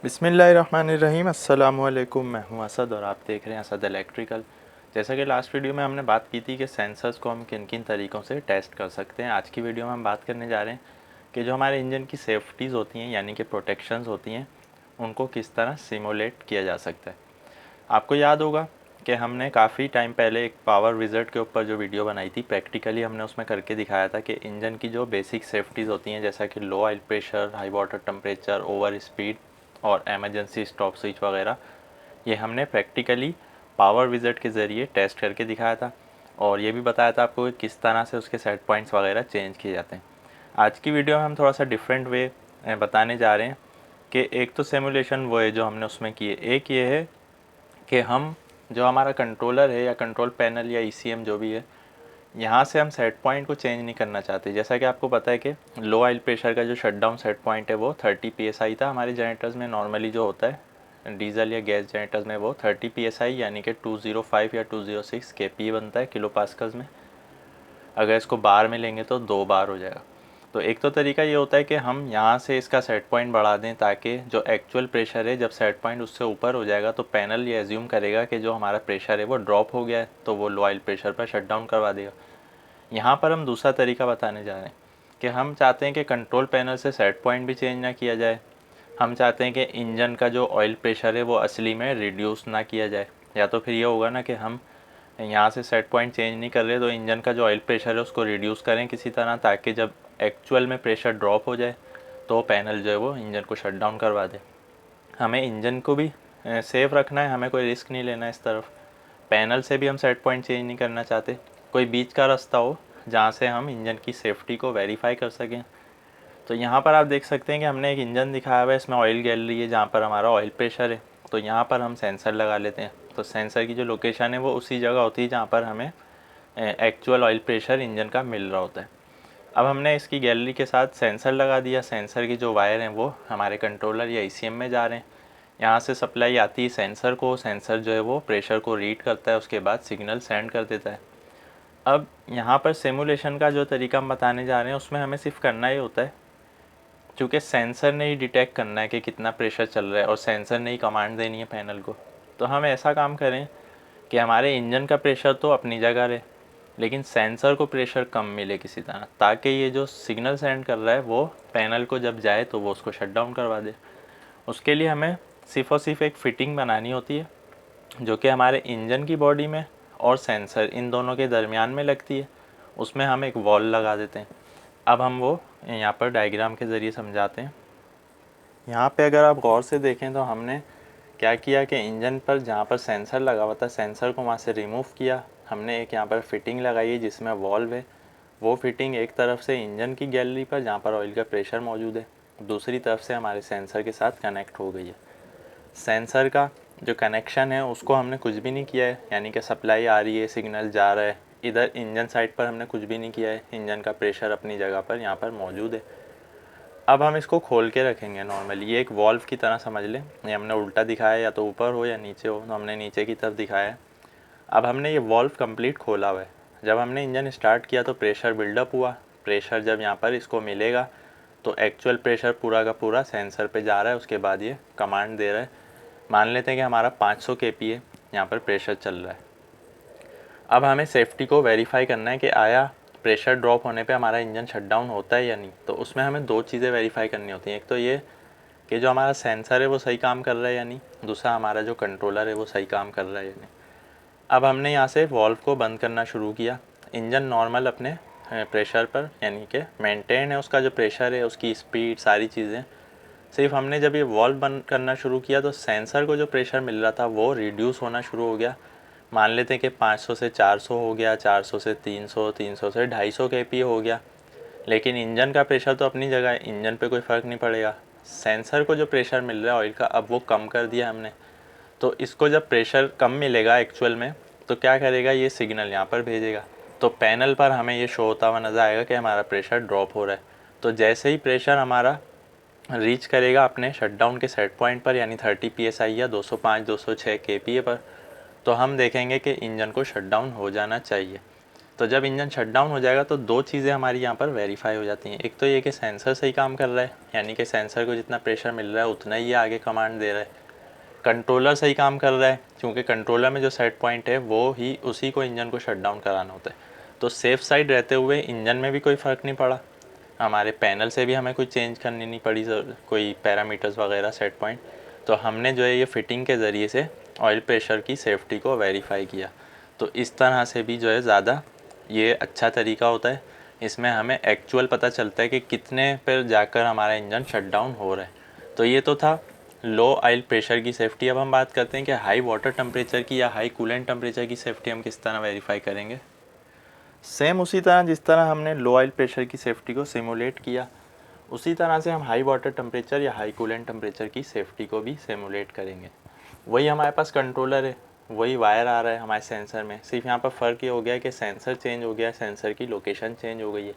बिस्मिल्लाहिर्रहमानिर्रहीम अस्सलामुअलैकुम। मैं हूं असद और आप देख रहे हैं असद इलेक्ट्रिकल। जैसा कि लास्ट वीडियो में हमने बात की थी कि सेंसर्स को हम किन किन तरीक़ों से टेस्ट कर सकते हैं, आज की वीडियो में हम बात करने जा रहे हैं कि जो हमारे इंजन की सेफ्टीज़ होती हैं यानी कि प्रोटेक्शंस होती हैं उनको किस तरह सिमुलेट किया जा सकता है। आपको याद होगा कि हमने काफ़ी टाइम पहले एक पावर विज़र्ड के ऊपर जो वीडियो बनाई थी, प्रैक्टिकली हमने उसमें करके दिखाया था कि इंजन की जो बेसिक सेफ्टीज़ होती हैं जैसा कि low oil pressure, high water temperature, over speed और एमरजेंसी स्टॉप स्विच वगैरह, ये हमने प्रैक्टिकली पावर विज़र्ड के ज़रिए टेस्ट करके दिखाया था और ये भी बताया था आपको कि किस तरह से उसके सेट पॉइंट्स वगैरह चेंज किए जाते हैं। आज की वीडियो में हम थोड़ा सा डिफरेंट वे बताने जा रहे हैं कि एक तो सिमुलेशन वो है जो हमने उसमें किए, एक ये है कि हम जो हमारा कंट्रोलर है या कंट्रोल पैनल या ईसीएम जो भी है, यहाँ से हम सेट पॉइंट को चेंज नहीं करना चाहते। जैसा कि आपको पता है कि लो ऑयल प्रेशर का जो शटडाउन सेट पॉइंट है वो 30 psi था। हमारे जनरेटर्स में नॉर्मली जो होता है डीजल या गैस जनरेटर्स में वो 30 psi यानी कि 205 या 206 kPa बनता है किलो पास्कल्स में। अगर इसको बार में लेंगे तो 2 बार हो जाएगा। तो एक तो तरीका ये होता है कि हम यहाँ से इसका सेट पॉइंट बढ़ा दें ताकि जो एक्चुअल प्रेशर है जब सेट पॉइंट उससे ऊपर हो जाएगा तो पैनल ये एज्यूम करेगा कि जो हमारा प्रेशर है वो ड्रॉप हो गया है, तो वो लो ऑयल प्रेशर पर शट डाउन करवा देगा। यहाँ पर हम दूसरा तरीका बताने जा रहे हैं कि हम चाहते हैं कि कंट्रोल पैनल से सेट पॉइंट भी चेंज ना किया जाए। हम चाहते हैं कि इंजन का जो ऑयल प्रेशर है वो असली में रिड्यूस ना किया जाए। या तो फिर ये होगा ना कि हम यहाँ से सेट पॉइंट चेंज नहीं कर रहे तो इंजन का जो ऑयल प्रेशर है उसको रिड्यूस करें किसी तरह, ताकि जब एक्चुअल में प्रेशर ड्रॉप हो जाए तो पैनल जो है वो इंजन को शट डाउन करवा दे। हमें इंजन को भी सेफ़ रखना है, हमें कोई रिस्क नहीं लेना है इस तरफ। पैनल से भी हम सेट पॉइंट चेंज नहीं करना चाहते। कोई बीच का रास्ता हो जहाँ से हम इंजन की सेफ्टी को वेरीफाई कर सकें। तो यहाँ पर आप देख सकते हैं कि हमने एक इंजन दिखाया हुआ है, इसमें ऑयल गैलरी है जहाँ पर हमारा ऑयल प्रेशर है। तो यहाँ पर हम सेंसर लगा लेते हैं। तो सेंसर की जो लोकेशन है वो उसी जगह होती है जहाँ पर हमें एक्चुअल ऑयल प्रेशर इंजन का मिल रहा होता है। अब हमने इसकी गैलरी के साथ सेंसर लगा दिया। सेंसर की जो वायर हैं वो हमारे कंट्रोलर या ईसीएम में जा रहे हैं। यहाँ से सप्लाई आती है सेंसर को, सेंसर जो है वो प्रेशर को रीड करता है, उसके बाद सिग्नल सेंड कर देता है। अब यहाँ पर सिमुलेशन का जो तरीका हम बताने जा रहे हैं उसमें हमें सिर्फ करना ये होता है, चूँकि सेंसर ने ही डिटेक्ट करना है कि कितना प्रेशर चल रहा है और सेंसर ने ही कमांड देनी है पैनल को। तो हम ऐसा काम करें कि हमारे इंजन का प्रेशर तो अपनी जगह रहे लेकिन सेंसर को प्रेशर कम मिले किसी तरह, ताकि ये जो सिग्नल सेंड कर रहा है वो पैनल को जब जाए तो वो उसको शट डाउन करवा दे। उसके लिए हमें सिर्फ़ और सिर्फ एक फ़िटिंग बनानी होती है जो कि हमारे इंजन की बॉडी में और सेंसर इन दोनों के दरमियान में लगती है। उसमें हम एक वॉल लगा देते हैं। अब हम वो यहाँ पर डायग्राम के ज़रिए समझाते हैं। यहाँ पे अगर आप गौर से देखें तो हमने क्या किया कि इंजन पर जहाँ पर सेंसर लगा हुआ था, सेंसर को वहाँ से रिमूव किया। हमने एक यहाँ पर फिटिंग लगाई है जिसमें वॉल्व है। वो फिटिंग एक तरफ से इंजन की गैलरी पर जहाँ पर ऑयल का प्रेशर मौजूद है, दूसरी तरफ से हमारे सेंसर के साथ कनेक्ट हो गई है। सेंसर का जो कनेक्शन है उसको हमने कुछ भी नहीं किया है, यानी कि सप्लाई आ रही है, सिग्नल जा रहा है। इधर इंजन साइड पर हमने कुछ भी नहीं किया है, इंजन का प्रेशर अपनी जगह पर यहाँ पर मौजूद है। अब हम इसको खोल के रखेंगे। नॉर्मली ये एक वॉल्व की तरह समझ लें। ये हमने उल्टा दिखाया, या तो ऊपर हो या नीचे हो, तो हमने नीचे की तरफ दिखाया है। अब हमने ये वॉल्व कंप्लीट खोला हुआ है। जब हमने इंजन स्टार्ट किया तो प्रेशर बिल्डअप हुआ। प्रेशर जब यहाँ पर इसको मिलेगा तो एक्चुअल प्रेशर पूरा का पूरा सेंसर पे जा रहा है। उसके बाद ये कमांड दे रहा है। मान लेते हैं कि हमारा 500 kPa यहाँ पर प्रेशर चल रहा है। अब हमें सेफ्टी को वेरीफाई करना है कि आया प्रेशर ड्रॉप होने पे हमारा इंजन शट डाउन होता है या नहीं। तो उसमें हमें दो चीज़ें वेरीफाई करनी होती हैं। एक तो ये कि जो हमारा सेंसर है वो सही काम कर रहा है या नहीं, दूसरा हमारा जो कंट्रोलर है वो सही काम कर रहा है या नहीं। अब हमने यहाँ से वॉल्व को बंद करना शुरू किया। इंजन नॉर्मल अपने प्रेशर पर, यानी कि मेंटेन है उसका जो प्रेशर है, उसकी स्पीड, सारी चीज़ें। सिर्फ हमने जब ये वॉल्व बंद करना शुरू किया तो सेंसर को जो प्रेशर मिल रहा था वो रिड्यूस होना शुरू हो गया। मान लेते हैं कि 500 से 400 हो गया, 400 से 300, 300 से 250 kPa हो गया। लेकिन इंजन का प्रेशर तो अपनी जगह है, इंजन पे कोई फ़र्क नहीं पड़ेगा। सेंसर को जो प्रेशर मिल रहा है ऑयल का, अब वो कम कर दिया हमने। तो इसको जब प्रेशर कम मिलेगा एक्चुअल में, तो क्या करेगा, ये सिग्नल यहाँ पर भेजेगा। तो पैनल पर हमें ये शो होता हुआ नज़र आएगा कि हमारा प्रेशर ड्रॉप हो रहा है। तो जैसे ही प्रेशर हमारा रीच करेगा अपने शटडाउन के सेट पॉइंट पर, यानी 30 psi या 205-206 kPa पर, तो हम देखेंगे कि इंजन को शट डाउन हो जाना चाहिए। तो जब इंजन शट डाउन हो जाएगा तो दो चीज़ें हमारी यहाँ पर वेरीफाई हो जाती हैं। एक तो ये कि सेंसर सही काम कर रहा है, यानी कि सेंसर को जितना प्रेशर मिल रहा है उतना ही ये आगे कमांड दे रहा है। कंट्रोलर सही काम कर रहा है, क्योंकि कंट्रोलर में जो सेट पॉइंट है वो ही उसी को इंजन को शट डाउन कराना होता है। तो सेफ साइड रहते हुए इंजन में भी कोई फ़र्क नहीं पड़ा, हमारे पैनल से भी हमें कोई चेंज करनी नहीं पड़ी कोई पैरामीटर्स वगैरह सेट पॉइंट। तो हमने जो है ये फिटिंग के ज़रिए से ऑयल प्रेशर की सेफ्टी को वेरीफाई किया। तो इस तरह से भी जो है ज़्यादा ये अच्छा तरीका होता है, इसमें हमें एक्चुअल पता चलता है कि कितने पर जाकर हमारा इंजन शट डाउन हो रहा है। तो ये तो था लो ऑयल प्रेशर की सेफ्टी। अब हम बात करते हैं कि हाई वाटर टेम्परेचर की या हाई कूलेंट टेम्परेचर की सेफ्टी हम किस तरह वेरीफाई करेंगे। सेम उसी तरह जिस तरह हमने लो ऑयल प्रेशर की सेफ्टी को सिमुलेट किया, उसी तरह से हम हाई वाटर टेम्परेचर या हाई कूलेंट टेम्परेचर की सेफ्टी को भी सिमुलेट करेंगे। वही हमारे पास कंट्रोलर है, वही वायर आ रहा है हमारे सेंसर में, सिर्फ यहाँ पर फ़र्क ये हो गया है कि सेंसर चेंज हो गया है, सेंसर की लोकेशन चेंज हो गई है।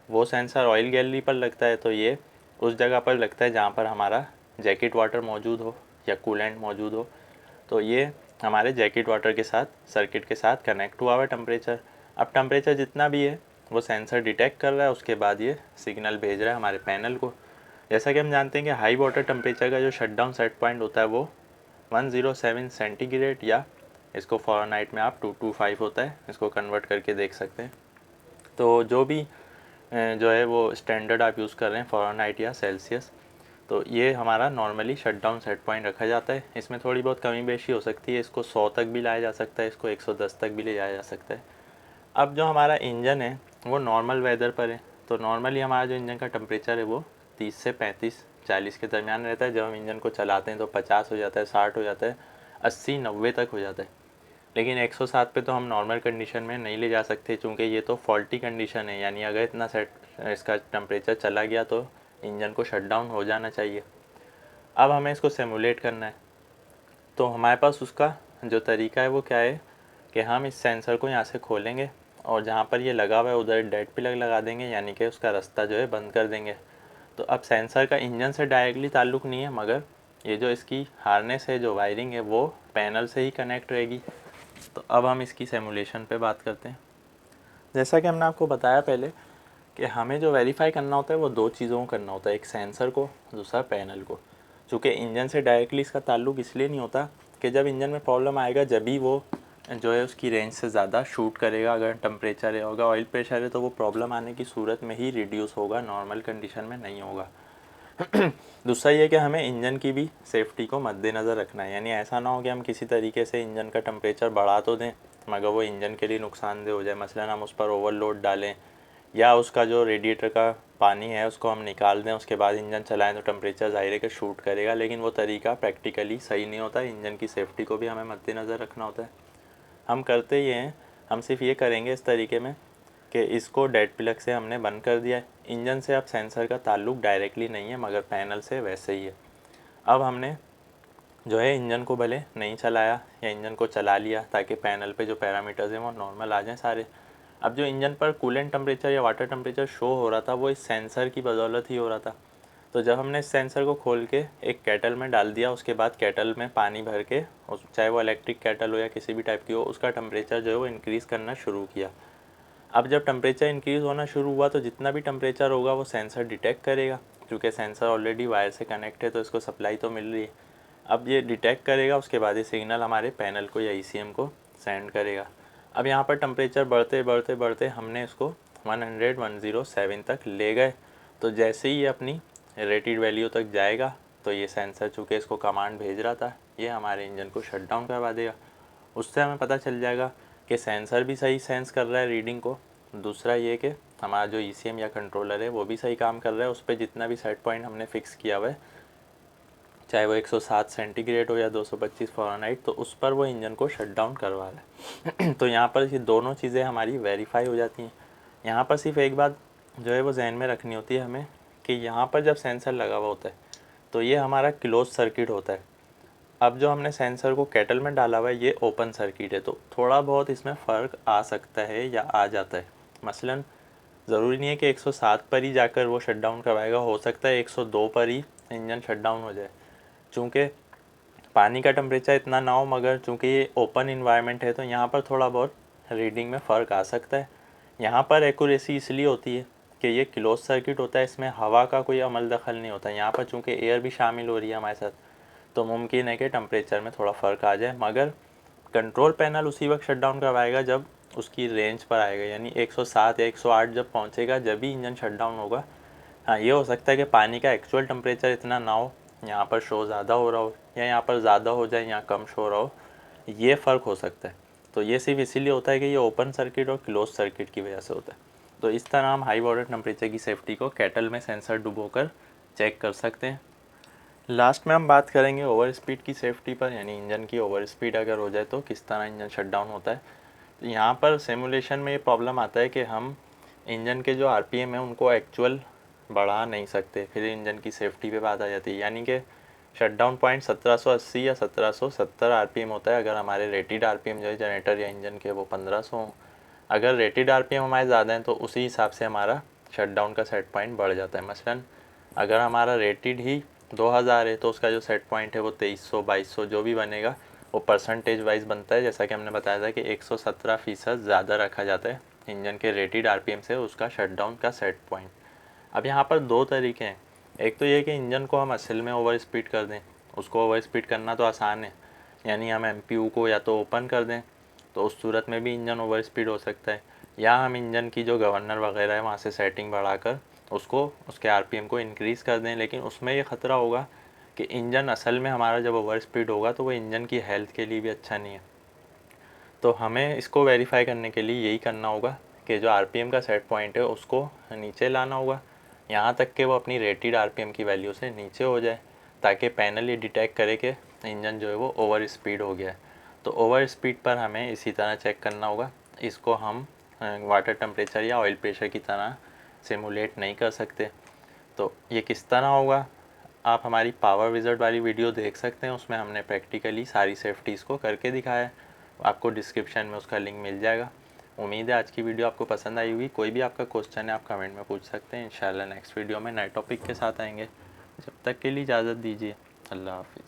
वो सेंसर ऑयल गैलरी पर लगता है तो ये उस जगह पर लगता है जहाँ पर हमारा जैकेट वाटर मौजूद हो या कूलेंट मौजूद हो। तो ये हमारे जैकेट वाटर के साथ सर्किट के साथ कनेक्ट हुआ हुआ टेम्परेचर। अब टेम्परेचर जितना भी है वो सेंसर डिटेक्ट कर रहा है, उसके बाद ये सिग्नल भेज रहा है हमारे पैनल को। जैसा कि हम जानते हैं कि हाई वाटर टेम्परेचर का जो शटडाउन सेट पॉइंट होता है वो 107 सेंटीग्रेड या इसको फ़ारेनहाइट में आप 225 होता है, इसको कन्वर्ट करके देख सकते हैं। तो जो भी जो है वो स्टैंडर्ड आप यूज़ कर रहे हैं फ़ारेनहाइट या सेल्सियस, तो ये हमारा नॉर्मली शटडाउन सेट पॉइंट रखा जाता है। इसमें थोड़ी बहुत कमी बेशी हो सकती है, इसको 100 तक भी लाया जा सकता है, इसको 110 तक भी ले जाया जा सकता है। अब जो हमारा इंजन है वो नॉर्मल वेदर पर है, तो नॉर्मली हमारा जो इंजन का टेम्परेचर है वो 30 से 35-40 के दरमियान रहता है। जब हम इंजन को चलाते हैं तो 50 हो जाता है, 60 हो जाता है, 80-90 तक हो जाता है। लेकिन 107 पे तो हम नॉर्मल कंडीशन में नहीं ले जा सकते, क्योंकि ये तो फॉल्टी कंडीशन है, यानी अगर इतना सेट इसका टेम्परेचर चला गया तो इंजन को शट डाउन हो जाना चाहिए। अब हमें इसको सिमुलेट करना है, तो हमारे पास उसका जो तरीका है वो क्या है कि हम इस सेंसर को यहाँ से खोलेंगे और जहाँ पर ये लगा हुआ है उधर डेड प्लग लगा देंगे, यानी कि उसका रास्ता जो है बंद कर देंगे। तो अब सेंसर का इंजन से डायरेक्टली ताल्लुक़ नहीं है, मगर ये जो इसकी हार्नेस है, जो वायरिंग है, वो पैनल से ही कनेक्ट रहेगी। तो अब हम इसकी सिमुलेशन पे बात करते हैं। जैसा कि हमने आपको बताया पहले कि हमें जो वेरीफाई करना होता है वो दो चीज़ों को करना होता है, एक सेंसर को, दूसरा पैनल को। चूँकि इंजन से डायरेक्टली इसका ताल्लुक़ इसलिए नहीं होता कि जब इंजन में प्रॉब्लम आएगा जब भी वो जो है उसकी रेंज से ज़्यादा शूट करेगा। अगर टेम्परेचर है होगा, ऑयल प्रेशर है, तो वो प्रॉब्लम आने की सूरत में ही रिड्यूस होगा, नॉर्मल कंडीशन में नहीं होगा। दूसरा ये कि हमें इंजन की भी सेफ्टी को मद्देनज़र रखना है, यानी ऐसा ना हो कि हम किसी तरीके से इंजन का टेम्परेचर बढ़ा तो दें मगर वो इंजन के लिए नुकसानदेह हो जाए। मसलन हम उस पर ओवरलोड डालें या उसका जो रेडिएटर का पानी है उसको हम निकाल दें, उसके बाद इंजन चलाएं तो टेम्परेचर ज़ाहिर है कि शूट करेगा, लेकिन वो तरीका प्रैक्टिकली सही नहीं होता। इंजन की सेफ्टी को भी हमें मद्देनज़र रखना होता है। हम करते ये हैं, हम सिर्फ ये करेंगे इस तरीके में कि इसको डेड प्लग से हमने बंद कर दिया है। इंजन से अब सेंसर का ताल्लुक़ डायरेक्टली नहीं है मगर पैनल से वैसे ही है। अब हमने जो है इंजन को भले नहीं चलाया या इंजन को चला लिया ताकि पैनल पे जो पैरामीटर्स हैं वो नॉर्मल आ जाएं सारे। अब जो इंजन पर कूलेंट टेम्परेचर या वाटर टेम्परेचर शो हो रहा था वो इस सेंसर की बदौलत ही हो रहा था। तो जब हमने इस सेंसर को खोल के एक केटल में डाल दिया, उसके बाद केटल में पानी भर के, चाहे वो इलेक्ट्रिक केटल हो या किसी भी टाइप की हो, उसका टेम्परेचर जो है वो इंक्रीज़ करना शुरू किया। अब जब टेम्परेचर इंक्रीज़ होना शुरू हुआ तो जितना भी टेम्परेचर होगा वो सेंसर डिटेक्ट करेगा, क्योंकि सेंसर ऑलरेडी वायर से कनेक्ट है तो इसको सप्लाई तो मिल रही है। अब ये डिटेक्ट करेगा, उसके बाद ये सिग्नल हमारे पैनल को या ईसीएम को सेंड करेगा। अब यहाँ पर टेम्परेचर बढ़ते बढ़ते बढ़ते हमने इसको 107 तक ले गए। तो जैसे ही ये अपनी रेटेड वैल्यू तक जाएगा तो ये सेंसर, चूँकि इसको कमांड भेज रहा था, ये हमारे इंजन को शट डाउन करवा देगा। उससे हमें पता चल जाएगा कि सेंसर भी सही सेंस कर रहा है रीडिंग को। दूसरा ये कि हमारा जो ईसीएम या कंट्रोलर है वो भी सही काम कर रहा है, उस पर जितना भी सेट पॉइंट हमने फ़िक्स किया हुआ है, चाहे वो 107 सेंटीग्रेड हो या 225 फ़ारेनहाइट, तो उस पर वो इंजन को शट डाउन करवा रहा है। तो यहाँ पर ये दोनों चीज़ें हमारी वेरीफाई हो जाती हैं। यहाँ पर सिर्फ एक बात जो है वो जहन में रखनी होती है हमें कि यहाँ पर जब सेंसर लगा हुआ होता है तो ये हमारा क्लोज सर्किट होता है। अब जो हमने सेंसर को केटल में डाला हुआ है ये ओपन सर्किट है, तो थोड़ा बहुत इसमें फ़र्क आ सकता है या आ जाता है। मसलन ज़रूरी नहीं है कि 107 पर ही जाकर वो शट डाउन करवाएगा, हो सकता है 102 पर ही इंजन शट डाउन हो जाए। चूँकि पानी का टेम्परेचर इतना ना हो, मगर चूँकि ये ओपन इन्वायरमेंट है तो यहाँ पर थोड़ा बहुत रीडिंग में फ़र्क आ सकता है। यहाँ पर एक्यूरेसी इसलिए होती है कि ये क्लोज सर्किट होता है, इसमें हवा का कोई अमल दखल नहीं होता। यहाँ पर चूँकि एयर भी शामिल हो रही है हमारे साथ, तो मुमकिन है कि टेम्परेचर में थोड़ा फ़र्क आ जाए, मगर कंट्रोल पैनल उसी वक्त शट डाउन करवाएगा जब उसकी रेंज पर आएगा, यानी 107 या 108 जब पहुँचेगा जब भी इंजन शट डाउन होगा। हाँ, ये हो सकता है कि पानी का एक्चुअल टेम्परेचर इतना ना हो, यहाँ पर शो ज़्यादा हो रहा हो, या यहाँ पर ज़्यादा हो जाए यहाँ कम शो हो रहा हो, ये फ़र्क हो सकता है। तो ये सिर्फ इसीलिए होता है कि ये ओपन सर्किट और क्लोज सर्किट की वजह से होता है। तो इस तरह हम हाई वाटर टेम्परेचर की सेफ्टी को केटल में सेंसर डुबोकर चेक कर सकते हैं। लास्ट में हम बात करेंगे ओवर स्पीड की सेफ्टी पर, यानी इंजन की ओवर स्पीड अगर हो जाए तो किस तरह इंजन शट डाउन होता है। तो यहाँ पर सिमुलेशन में ये प्रॉब्लम आता है कि हम इंजन के जो आरपीएम है उनको एक्चुअल बढ़ा नहीं सकते, फिर इंजन की सेफ्टी पे बात आ जाती है। यानी कि शट डाउन पॉइंट 1780 या 1770 आरपीएम होता है अगर हमारे रेटेड आरपीएम जो है जनरेटर या इंजन के वो 1500 हों। अगर रेटेड आरपीएम हमारे ज़्यादा हैं तो उसी हिसाब से हमारा शट डाउन का सेट पॉइंट बढ़ जाता है। मसलन अगर हमारा रेटेड ही 2000 है तो उसका जो सेट पॉइंट है वो 2300 2200 जो भी बनेगा वो परसेंटेज वाइज बनता है। जैसा कि हमने बताया था कि 117% ज़्यादा रखा जाता है इंजन के रेटेड आरपीएम से उसका शटडाउन का सेट पॉइंट। अब यहाँ पर दो तरीके हैं। एक तो ये कि इंजन को हम असल में ओवर स्पीड कर दें, उसको ओवर स्पीड करना तो आसान है, यानी हम एमपीयू को या तो ओपन कर दें, तो उस सूरत में भी इंजन ओवर स्पीड हो सकता है, या हम इंजन की जो गवर्नर वगैरह है वहाँ से सेटिंग बढ़ाकर उसको उसके आरपीएम को इंक्रीज़ कर दें। लेकिन उसमें ये ख़तरा होगा कि इंजन असल में हमारा जब ओवर स्पीड होगा तो वो इंजन की हेल्थ के लिए भी अच्छा नहीं है। तो हमें इसको वेरीफाई करने के लिए यही करना होगा कि जो आरपीएम का सेट पॉइंट है उसको नीचे लाना होगा, यहाँ तक कि वो अपनी रेटेड आरपीएम की वैल्यू से नीचे हो जाए, ताकि पैनल ये डिटेक्ट करे कि इंजन जो है वो ओवर स्पीड हो गया है। तो ओवर स्पीड पर हमें इसी तरह चेक करना होगा, इसको हम वाटर टेम्परेचर या ऑयल प्रेशर की तरह सिमुलेट नहीं कर सकते। तो ये किस तरह होगा, आप हमारी पावर विज़र्ड वाली वीडियो देख सकते हैं, उसमें हमने प्रैक्टिकली सारी सेफ्टीज़ को करके दिखाया है। आपको डिस्क्रिप्शन में उसका लिंक मिल जाएगा। उम्मीद है आज की वीडियो आपको पसंद आई होगी। कोई भी आपका क्वेश्चन है आप कमेंट में पूछ सकते हैं। इंशाल्लाह नेक्स्ट वीडियो में नए टॉपिक के साथ आएंगे। जब तक के लिए इजाज़त दीजिए। अल्लाह हाफिज़।